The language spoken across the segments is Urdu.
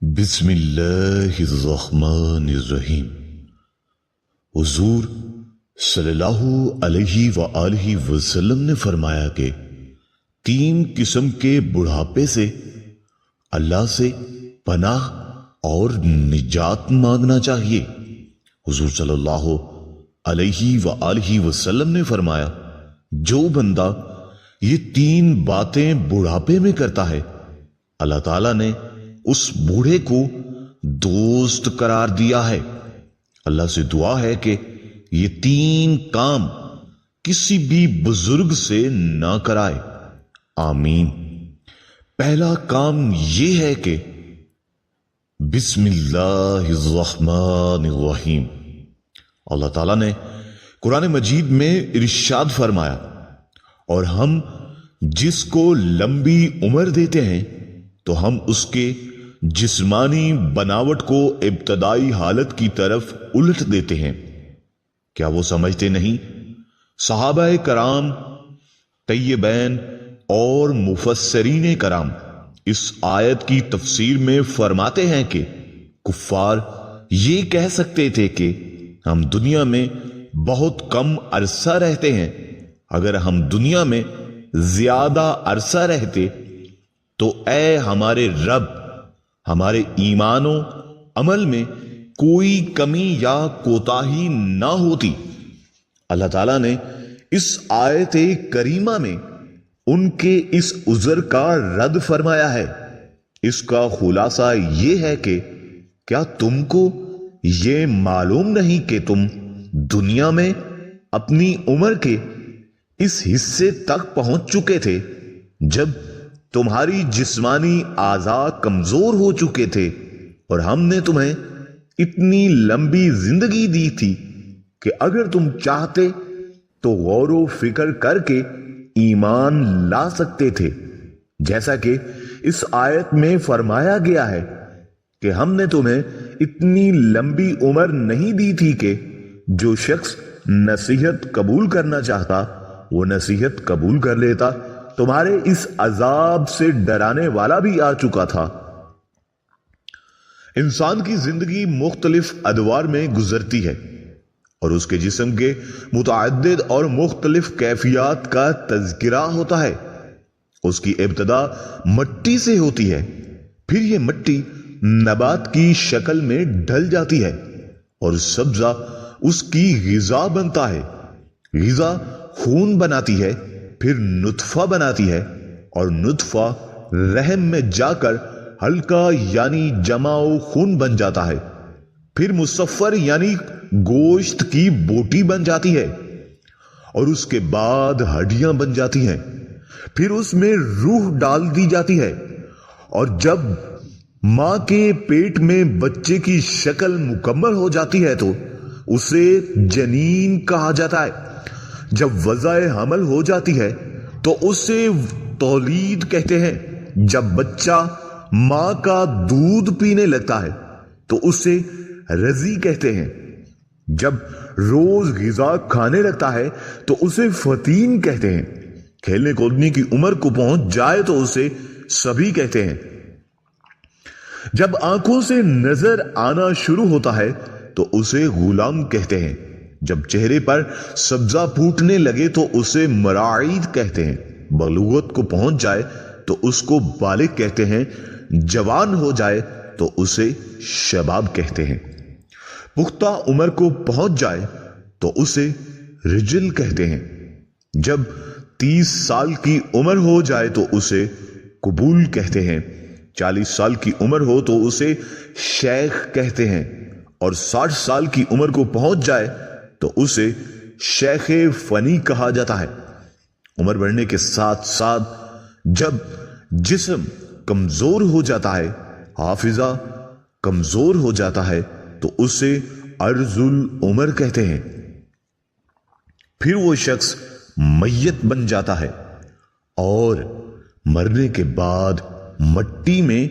بسم اللہ الرحمن الرحیم۔ حضور صلی اللہ علیہ وآلہ وسلم نے فرمایا کہ 3 قسم کے بڑھاپے سے اللہ سے پناہ اور نجات مانگنا چاہیے۔ حضور صلی اللہ علیہ وآلہ وسلم نے فرمایا، جو بندہ یہ 3 باتیں بڑھاپے میں کرتا ہے، اللہ تعالیٰ نے اس بوڑھے کو دوست قرار دیا ہے۔ اللہ سے دعا ہے کہ یہ 3 کام کسی بھی بزرگ سے نہ کرائے، آمین۔ پہلا کام یہ ہے کہ بسم اللہ الرحمن الرحیم۔ اللہ تعالیٰ نے قرآن مجید میں ارشاد فرمایا، اور ہم جس کو لمبی عمر دیتے ہیں تو ہم اس کے جسمانی بناوٹ کو ابتدائی حالت کی طرف الٹ دیتے ہیں۔ کیا وہ سمجھتے نہیں؟ صحابہ کرام، طیبین اور مفسرین کرام اس آیت کی تفسیر میں فرماتے ہیں کہ کفار یہ کہہ سکتے تھے کہ ہم دنیا میں بہت کم عرصہ رہتے ہیں، اگر ہم دنیا میں زیادہ عرصہ رہتے تو اے ہمارے رب، ہمارے ایمان و عمل میں کوئی کمی یا کوتاہی نہ ہوتی۔ اللہ تعالیٰ نے اس آیت کریمہ میں ان کے اس عذر کا رد فرمایا ہے۔ اس کا خلاصہ یہ ہے کہ کیا تم کو یہ معلوم نہیں کہ تم دنیا میں اپنی عمر کے اس حصے تک پہنچ چکے تھے جب تمہاری جسمانی اعضاء کمزور ہو چکے تھے، اور ہم نے تمہیں اتنی لمبی زندگی دی تھی کہ اگر تم چاہتے تو غور و فکر کر کے ایمان لا سکتے تھے، جیسا کہ اس آیت میں فرمایا گیا ہے کہ ہم نے تمہیں اتنی لمبی عمر نہیں دی تھی کہ جو شخص نصیحت قبول کرنا چاہتا وہ نصیحت قبول کر لیتا۔ تمہارے اس عذاب سے ڈرانے والا بھی آ چکا تھا۔ انسان کی زندگی مختلف ادوار میں گزرتی ہے، اور اس کے جسم کے متعدد اور مختلف کیفیات کا تذکرہ ہوتا ہے۔ اس کی ابتدا مٹی سے ہوتی ہے، پھر یہ مٹی نبات کی شکل میں ڈھل جاتی ہے، اور سبزہ اس کی غذا بنتا ہے۔ غذا خون بناتی ہے، پھر نطفہ بناتی ہے، اور نطفہ رحم میں جا کر ہلکا یعنی جمع خون بن جاتا ہے، پھر مصفر یعنی گوشت کی بوٹی بن جاتی ہے، اور اس کے بعد ہڈیاں بن جاتی ہیں، پھر اس میں روح ڈال دی جاتی ہے، اور جب ماں کے پیٹ میں بچے کی شکل مکمل ہو جاتی ہے تو اسے جنین کہا جاتا ہے۔ جب وضع حمل ہو جاتی ہے تو اسے تولید کہتے ہیں۔ جب بچہ ماں کا دودھ پینے لگتا ہے تو اسے رضی کہتے ہیں۔ جب روز غذا کھانے لگتا ہے تو اسے فطین کہتے ہیں۔ کھیلنے کودنے کی عمر کو پہنچ جائے تو اسے صبی کہتے ہیں۔ جب آنکھوں سے نظر آنا شروع ہوتا ہے تو اسے غلام کہتے ہیں۔ جب چہرے پر سبزہ پھوٹنے لگے تو اسے مراعید کہتے ہیں۔ بلوغت کو پہنچ جائے تو اس کو بالغ کہتے ہیں۔ جوان ہو جائے تو اسے شباب کہتے ہیں۔ پختہ عمر کو پہنچ جائے تو اسے رجل کہتے ہیں۔ جب 30 سال کی عمر ہو جائے تو اسے قبول کہتے ہیں۔ 40 سال کی عمر ہو تو اسے شیخ کہتے ہیں، اور 60 سال کی عمر کو پہنچ جائے تو اسے شیخ فنی کہا جاتا ہے۔ عمر بڑھنے کے ساتھ ساتھ جب جسم کمزور ہو جاتا ہے، حافظہ کمزور ہو جاتا ہے تو اسے عرض العمر کہتے ہیں۔ پھر وہ شخص میت بن جاتا ہے اور مرنے کے بعد مٹی میں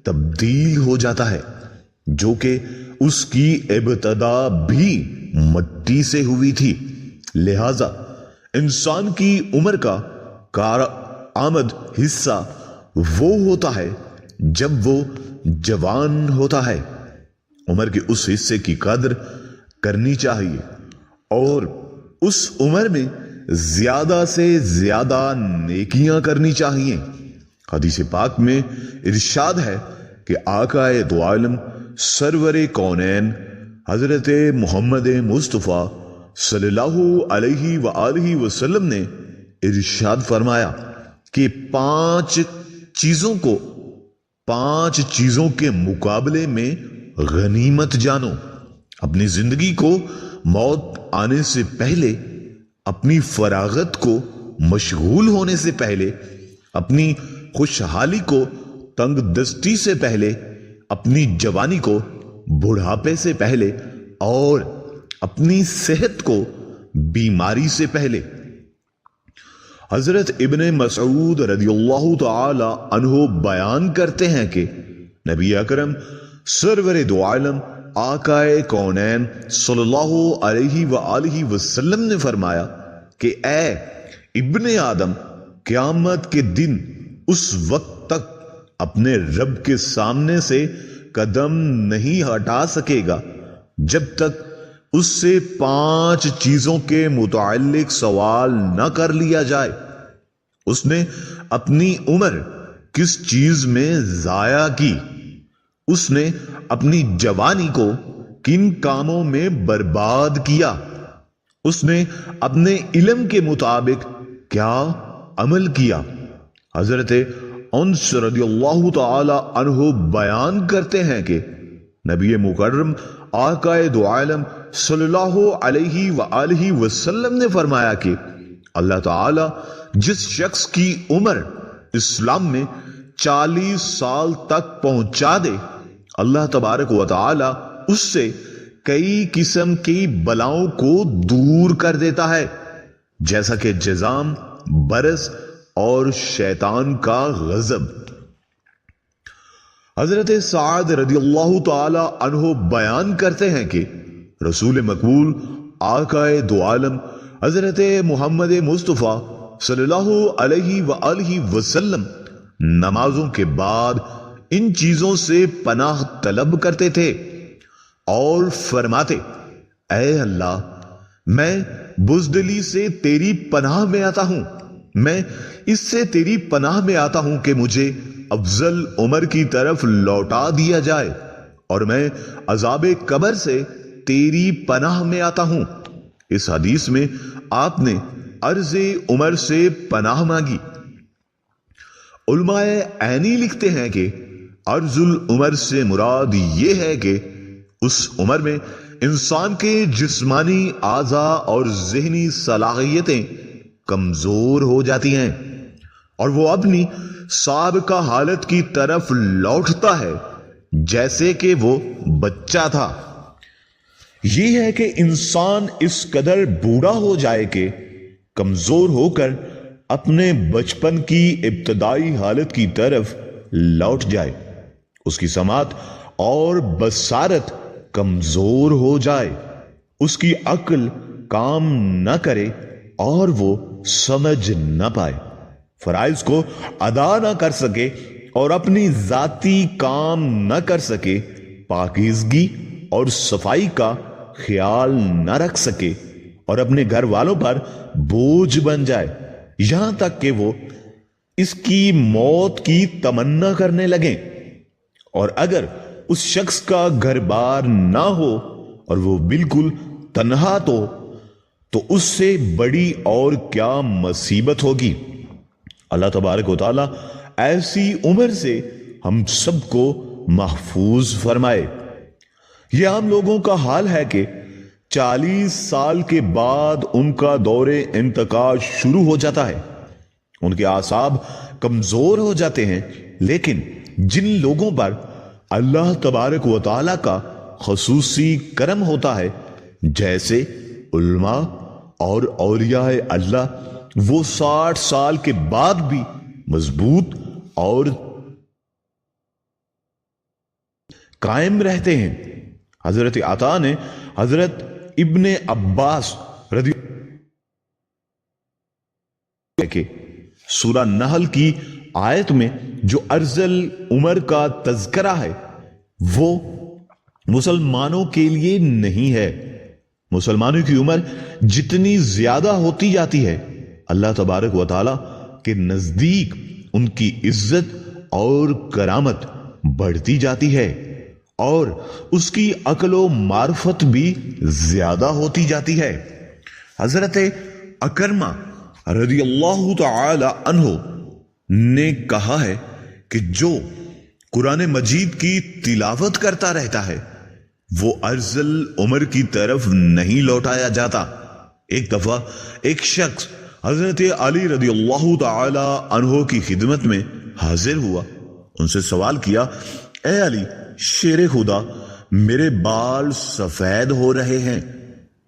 تبدیل ہو جاتا ہے، جو کہ اس کی ابتدا بھی مٹی سے ہوئی تھی۔ لہذا انسان کی عمر کا کارآمد حصہ وہ ہوتا ہے جب وہ جوان ہوتا ہے، عمر کے اس حصے کی قدر کرنی چاہیے اور اس عمر میں زیادہ سے زیادہ نیکیاں کرنی چاہیے۔ حدیث پاک میں ارشاد ہے کہ آقا دو عالم سرور کونین حضرت محمد مصطفیٰ صلی اللہ علیہ وآلہ وسلم نے ارشاد فرمایا کہ 5 چیزوں کے مقابلے میں غنیمت جانو۔ اپنی زندگی کو موت آنے سے پہلے، اپنی فراغت کو مشغول ہونے سے پہلے، اپنی خوشحالی کو تنگ دستی سے پہلے، اپنی جوانی کو بڑھاپے سے پہلے اور اپنی صحت کو بیماری سے پہلے۔ حضرت ابن مسعود رضی اللہ تعالی عنہ بیان کرتے ہیں کہ نبی اکرم سرور دو عالم آقا کونین صلی اللہ علیہ وآلہ وسلم نے فرمایا کہ اے ابن آدم، قیامت کے دن اس وقت تک اپنے رب کے سامنے سے قدم نہیں ہٹا سکے گا جب تک اس سے 5 چیزوں کے متعلق سوال نہ کر لیا جائے۔ اس نے اپنی عمر کس چیز میں ضائع کی؟ اس نے اپنی جوانی کو کن کاموں میں برباد کیا؟ اس نے اپنے علم کے مطابق کیا عمل کیا؟ حضرت انس رضی اللہ تعالی عنہ بیان کرتے ہیں کہ نبی مکرم آقا دو عالم صلی اللہ علیہ وآلہ وسلم نے فرمایا کہ اللہ تعالی جس شخص کی عمر اسلام میں 40 سال تک پہنچا دے، اللہ تبارک و تعالی اس سے کئی قسم کی بلاؤں کو دور کر دیتا ہے، جیسا کہ جزام، برس اور شیطان کا غضب۔ حضرت سعد رضی اللہ تعالی عنہ بیان کرتے ہیں کہ رسول مقبول آقا دو عالم حضرت محمد مصطفیٰ صلی اللہ علیہ وآلہ وسلم نمازوں کے بعد ان چیزوں سے پناہ طلب کرتے تھے اور فرماتے، اے اللہ، میں بزدلی سے تیری پناہ میں آتا ہوں، میں اس سے تیری پناہ میں آتا ہوں کہ مجھے افضل عمر کی طرف لوٹا دیا جائے، اور میں عذاب قبر سے تیری پناہ میں آتا ہوں۔ اس حدیث میں آپ نے عرض عمر سے پناہ مانگی۔ علماء عینی لکھتے ہیں کہ عرض العمر سے مراد یہ ہے کہ اس عمر میں انسان کے جسمانی اعضاء اور ذہنی صلاحیتیں کمزور ہو جاتی ہیں اور وہ اپنی سابقہ حالت کی طرف لوٹتا ہے جیسے کہ وہ بچہ تھا۔ یہ ہے کہ انسان اس قدر بوڑھا ہو جائے کہ کمزور ہو کر اپنے بچپن کی ابتدائی حالت کی طرف لوٹ جائے، اس کی سماعت اور بصارت کمزور ہو جائے، اس کی عقل کام نہ کرے اور وہ سمجھ نہ پائے، فرائض کو ادا نہ کر سکے اور اپنی ذاتی کام نہ کر سکے، پاکیزگی اور صفائی کا خیال نہ رکھ سکے اور اپنے گھر والوں پر بوجھ بن جائے، یہاں تک کہ وہ اس کی موت کی تمنا کرنے لگیں۔ اور اگر اس شخص کا گھر بار نہ ہو اور وہ بالکل تنہا تو اس سے بڑی اور کیا مصیبت ہوگی۔ اللہ تبارک و تعالی ایسی عمر سے ہم سب کو محفوظ فرمائے۔ یہ عام لوگوں کا حال ہے کہ 40 سال کے بعد ان کا دور انتقال شروع ہو جاتا ہے، ان کے اعصاب کمزور ہو جاتے ہیں، لیکن جن لوگوں پر اللہ تبارک و تعالی کا خصوصی کرم ہوتا ہے، جیسے علماء اور اولیاء اللہ، وہ 60 سال کے بعد بھی مضبوط اور قائم رہتے ہیں۔ حضرت عطا نے حضرت ابن عباس رضی اللہ عنہ کہ سورہ نحل کی آیت میں جو ارذل عمر کا تذکرہ ہے وہ مسلمانوں کے لیے نہیں ہے۔ مسلمانوں کی عمر جتنی زیادہ ہوتی جاتی ہے اللہ تبارک و تعالی کے نزدیک ان کی عزت اور کرامت بڑھتی جاتی ہے اور اس کی عقل و معرفت بھی زیادہ ہوتی جاتی ہے۔ حضرت اکرمہ رضی اللہ تعالی عنہ نے کہا ہے کہ جو قرآن مجید کی تلاوت کرتا رہتا ہے وہ ارذل عمر کی طرف نہیں لوٹایا جاتا۔ ایک دفعہ ایک شخص حضرت علی رضی اللہ تعالی عنہ کی خدمت میں حاضر ہوا، ان سے سوال کیا، اے علی شیر خدا، میرے بال سفید ہو رہے ہیں،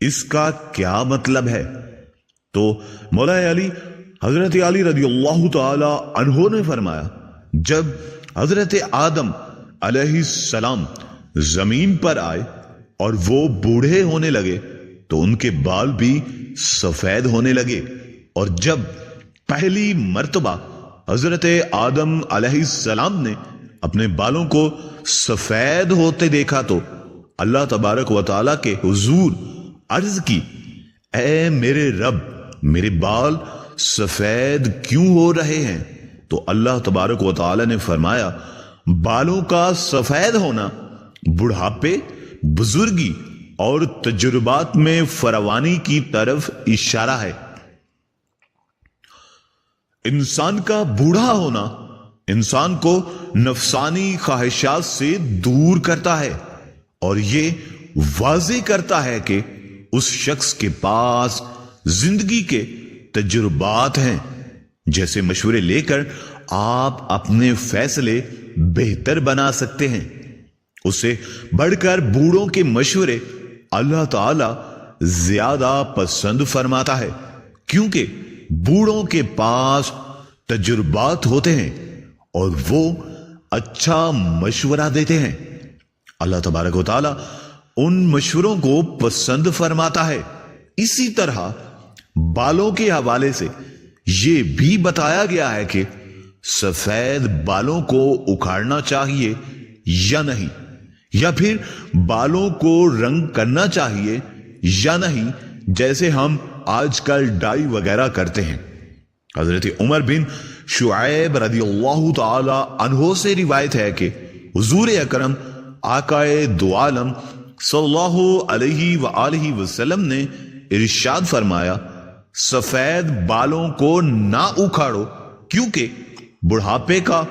اس کا کیا مطلب ہے؟ تو مولا علی حضرت علی رضی اللہ تعالی عنہ نے فرمایا، جب حضرت آدم علیہ السلام زمین پر آئے اور وہ بوڑھے ہونے لگے تو ان کے بال بھی سفید ہونے لگے، اور جب پہلی مرتبہ حضرت آدم علیہ السلام نے اپنے بالوں کو سفید ہوتے دیکھا تو اللہ تبارک و تعالیٰ کے حضور عرض کی، اے میرے رب، میرے بال سفید کیوں ہو رہے ہیں؟ تو اللہ تبارک و تعالیٰ نے فرمایا، بالوں کا سفید ہونا بڑھاپے، بزرگی اور تجربات میں فراوانی کی طرف اشارہ ہے۔ انسان کا بوڑھا ہونا انسان کو نفسانی خواہشات سے دور کرتا ہے اور یہ واضح کرتا ہے کہ اس شخص کے پاس زندگی کے تجربات ہیں، جیسے مشورے لے کر آپ اپنے فیصلے بہتر بنا سکتے ہیں۔ اس سے بڑھ کر بوڑھوں کے مشورے اللہ تعالی زیادہ پسند فرماتا ہے، کیونکہ بوڑھوں کے پاس تجربات ہوتے ہیں اور وہ اچھا مشورہ دیتے ہیں۔ اللہ تبارک و تعالی ان مشوروں کو پسند فرماتا ہے۔ اسی طرح بالوں کے حوالے سے یہ بھی بتایا گیا ہے کہ سفید بالوں کو اکھاڑنا چاہیے یا نہیں، یا پھر بالوں کو رنگ کرنا چاہیے یا نہیں، جیسے ہم آج کل ڈائی وغیرہ کرتے ہیں۔ حضرت عمر بن شعیب رضی اللہ تعالی عنہ سے روایت ہے کہ حضور اکرم آقائے دو عالم صلی اللہ علیہ وآلہ وسلم نے ارشاد فرمایا، سفید بالوں کو نہ اکھاڑو، کیونکہ بڑھاپے کا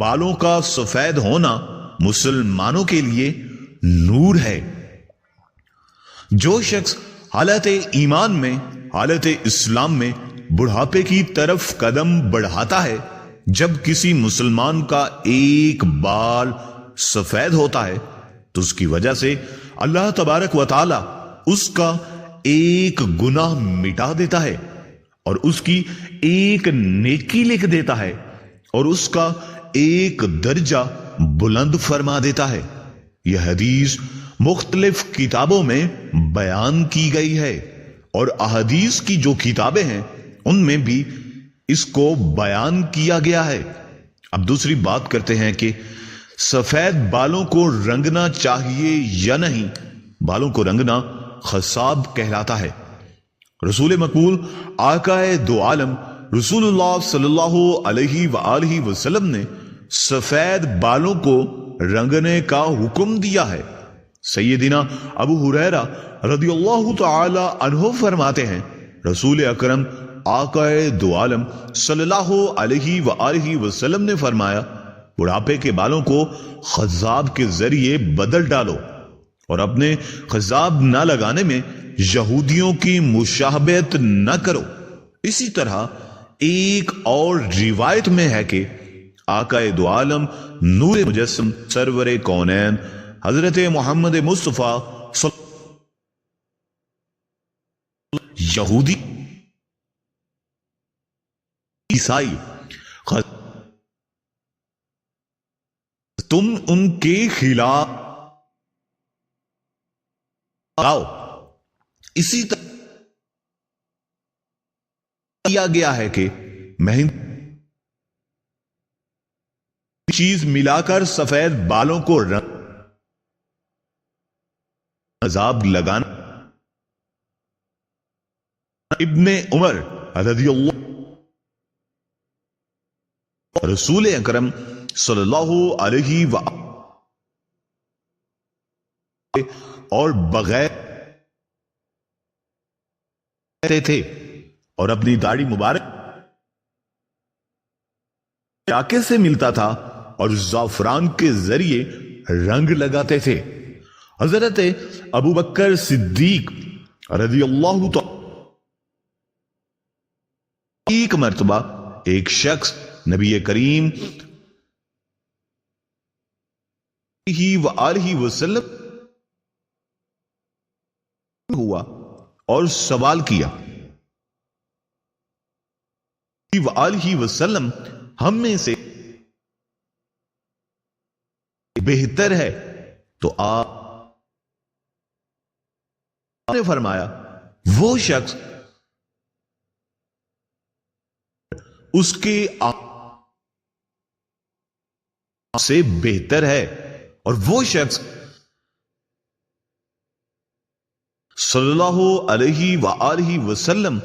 بالوں کا سفید ہونا مسلمانوں کے لیے نور ہے۔ جو شخص حالت ایمان میں، حالت اسلام میں بڑھاپے کی طرف قدم بڑھاتا ہے، جب کسی مسلمان کا ایک بال سفید ہوتا ہے تو اس کی وجہ سے اللہ تبارک و تعالی اس کا ایک گناہ مٹا دیتا ہے اور اس کی ایک نیکی لکھ دیتا ہے اور اس کا ایک درجہ بلند فرما دیتا ہے۔ یہ حدیث مختلف کتابوں میں بیان کی گئی ہے اور احادیث کی جو کتابیں ہیں ان میں بھی اس کو بیان کیا گیا ہے۔ اب دوسری بات کرتے ہیں کہ سفید بالوں کو رنگنا چاہیے یا نہیں۔ بالوں کو رنگنا خصاب کہلاتا ہے۔ رسول مقبول آقائے دو عالم رسول اللہ صلی اللہ علیہ وآلہ وسلم نے سفید بالوں کو رنگنے کا حکم دیا ہے۔ سیدنا ابو ہریرہ رضی اللہ تعالی عنہ فرماتے ہیں، رسول اکرم آقائے دو عالم صلی اللہ علیہ وآلہ وسلم نے فرمایا، بڑھاپے کے بالوں کو خضاب کے ذریعے بدل ڈالو اور اپنے خضاب نہ لگانے میں یہودیوں کی مشابہت نہ کرو۔ اسی طرح ایک اور روایت میں ہے کہ آقائے دو عالم نور مجسم سرور کونین حضرت محمد مصطفیٰ یہودی عیسائی تم ان کے خلاف آؤ۔ اسی طرح کیا گیا ہے کہ مہندی چیز ملا کر سفید بالوں کو رنگ عذاب لگانا۔ ابن عمر رضی اللہ رسول اکرم صلی اللہ علیہ وآلہ اور بغیر تھے اور اپنی داڑھی مبارک چاکے سے ملتا تھا اور زعفران کے ذریعے رنگ لگاتے تھے۔ حضرت ابو بکر صدیق رضی اللہ تعالی ایک مرتبہ ایک شخص نبی کریم وآلہ وسلم ہوا اور سوال کیا، وآلہ وسلم ہم میں سے بہتر ہے؟ تو آپ نے فرمایا وہ شخص اس کے سے بہتر ہے، اور وہ شخص صلی اللہ علیہ وآلہ وسلم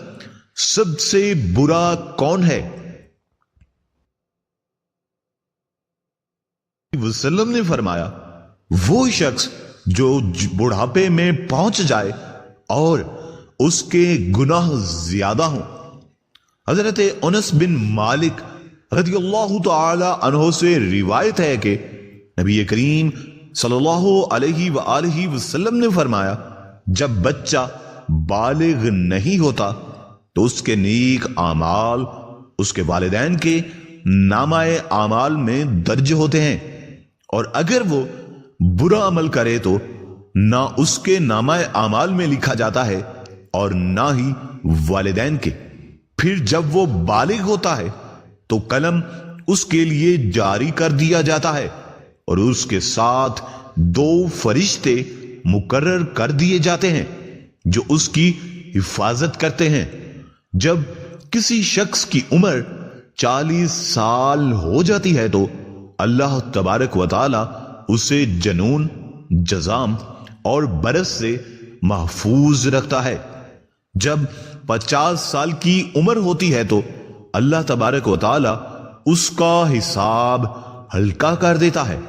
سب سے برا کون ہے؟ وسلم نے فرمایا وہ شخص جو بڑھاپے میں پہنچ جائے اور اس کے گناہ زیادہ ہوں۔ حضرت انس بن مالک رضی اللہ تعالی عنہ سے روایت ہے کہ نبی کریم صلی اللہ علیہ وآلہ وسلم نے فرمایا جب بچہ بالغ نہیں ہوتا تو اس کے نیک اعمال اس کے والدین کے نامہ اعمال میں درج ہوتے ہیں، اور اگر وہ برا عمل کرے تو نہ اس کے نامہ اعمال میں لکھا جاتا ہے اور نہ ہی والدین کے۔ پھر جب وہ بالغ ہوتا ہے تو قلم اس کے لیے جاری کر دیا جاتا ہے اور اس کے ساتھ 2 فرشتے مقرر کر دیے جاتے ہیں جو اس کی حفاظت کرتے ہیں۔ جب کسی شخص کی عمر 40 سال ہو جاتی ہے تو اللہ تبارک و تعالی اسے جنون، جزام اور برس سے محفوظ رکھتا ہے۔ جب 50 سال کی عمر ہوتی ہے تو اللہ تبارک و تعالی اس کا حساب ہلکا کر دیتا ہے۔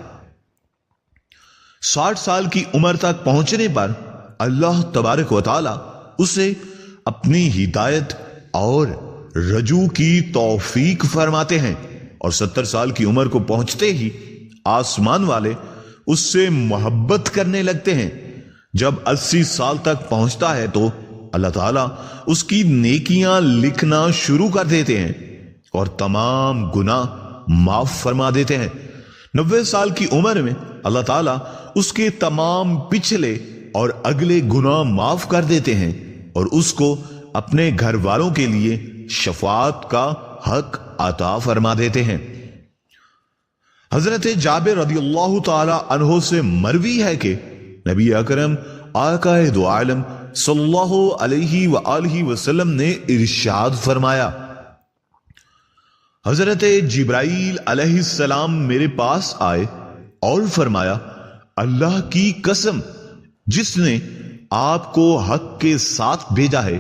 60 سال کی عمر تک پہنچنے پر اللہ تبارک و تعالی اسے اپنی ہدایت اور رجوع کی توفیق فرماتے ہیں، اور 70 سال کی عمر کو پہنچتے ہی آسمان والے اس سے محبت کرنے لگتے ہیں۔ جب 80 سال تک پہنچتا ہے تو اللہ تعالیٰ اس کی نیکیاں لکھنا شروع کر دیتے ہیں اور تمام گناہ معاف فرما دیتے ہیں۔ 90 سال کی عمر میں اللہ تعالیٰ اس کے تمام پچھلے اور اگلے گناہ معاف کر دیتے ہیں اور اس کو اپنے گھر والوں کے لیے شفاعت کا حق عطا فرما دیتے ہیں۔ حضرت جابر رضی اللہ تعالی عنہ سے مروی ہے کہ نبی اکرم آقا دو عالم صلی اللہ علیہ وآلہ وسلم نے ارشاد فرمایا، حضرت جبرائیل علیہ السلام میرے پاس آئے اور فرمایا، اللہ کی قسم جس نے آپ کو حق کے ساتھ بھیجا ہے،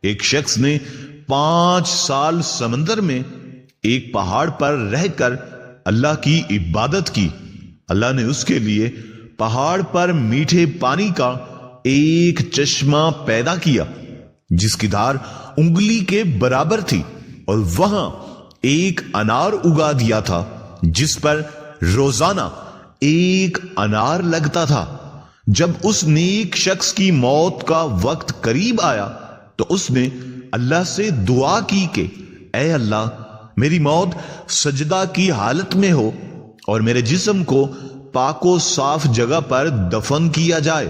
ایک شخص نے 5 سال سمندر میں ایک پہاڑ پر رہ کر اللہ کی عبادت کی، اللہ نے اس کے لیے پہاڑ پر میٹھے پانی کا ایک چشمہ پیدا کیا جس کی دھار انگلی کے برابر تھی، اور وہاں ایک انار اگا دیا تھا جس پر روزانہ ایک انار لگتا تھا۔ جب اس نیک شخص کی موت کا وقت قریب آیا تو اس نے اللہ سے دعا کی کہ اے اللہ، میری موت سجدہ کی حالت میں ہو اور میرے جسم کو پاک و صاف جگہ پر دفن کیا جائے۔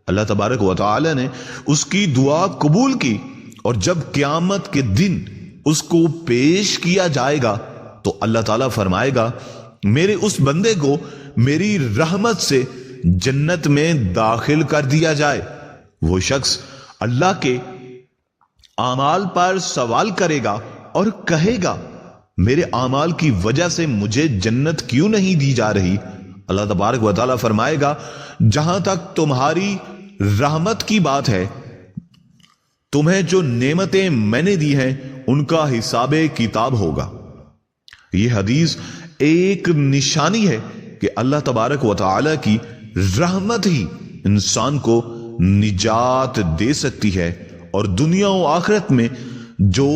اللہ تبارک و تعالی نے اس کی دعا قبول کی، اور جب قیامت کے دن اس کو پیش کیا جائے گا تو اللہ تعالیٰ فرمائے گا، میرے اس بندے کو میری رحمت سے جنت میں داخل کر دیا جائے۔ وہ شخص اللہ کے اعمال پر سوال کرے گا اور کہے گا، میرے اعمال کی وجہ سے مجھے جنت کیوں نہیں دی جا رہی؟ اللہ تبارک و تعالیٰ فرمائے گا جہاں تک تمہاری رحمت کی بات ہے، تمہیں جو نعمتیں میں نے دی ہیں ان کا حساب کتاب ہوگا۔ یہ حدیث ایک نشانی ہے کہ اللہ تبارک و تعالیٰ کی رحمت ہی انسان کو نجات دے سکتی ہے، اور دنیا و آخرت میں جو